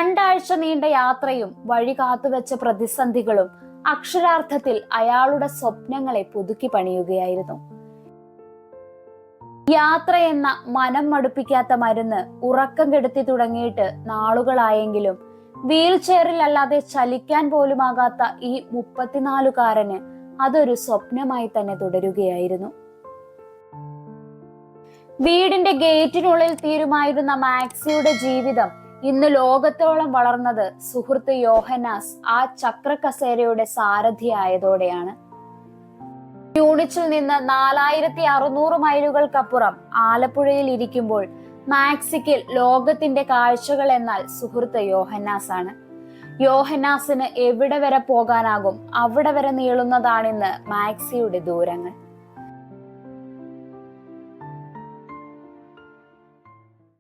രണ്ടാഴ്ച നീണ്ട യാത്രയും വഴി കാത്തുവെച്ച പ്രതിസന്ധികളും അക്ഷരാർത്ഥത്തിൽ അയാളുടെ സ്വപ്നങ്ങളെ പുതുക്കി പണിയുകയായിരുന്നു. യാത്ര എന്ന മനം മടുപ്പിക്കാത്ത മരുന്ന് ഉറക്കം കെടുത്തി തുടങ്ങിയിട്ട് നാളുകളായെങ്കിലും വീൽ ചെയറിൽ അല്ലാതെ ചലിക്കാൻ പോലുമാകാത്ത ഈ 34കാരന് അതൊരു സ്വപ്നമായി തന്നെ തുടരുകയായിരുന്നു. വീടിന്റെ ഗേറ്റിനുള്ളിൽ തീരുമായിരുന്ന മാക്സിയുടെ ജീവിതം ഇന്ന് ലോകത്തോളം വളർന്നത് സുഹൃത്ത് യോഹന്നാസ് ആ ചക്രക്കസേരയുടെ സാരഥിയായതോടെയാണ്. മ്യൂണിച്ചിൽ നിന്ന് 4600 മൈലുകൾക്കപ്പുറം ആലപ്പുഴയിൽ ഇരിക്കുമ്പോൾ മാക്സിക്ക് ലോകത്തിന്റെ കാഴ്ചകൾ എന്നാൽ സുഹൃത്ത് യോഹന്നാസ് ആണ്. യോഹന്നാസിന് എവിടെ വരെ പോകാനാകും അവിടെ വരെ നീളുന്നതാണിന്ന് മാക്സിയുടെ ദൂരങ്ങൾ.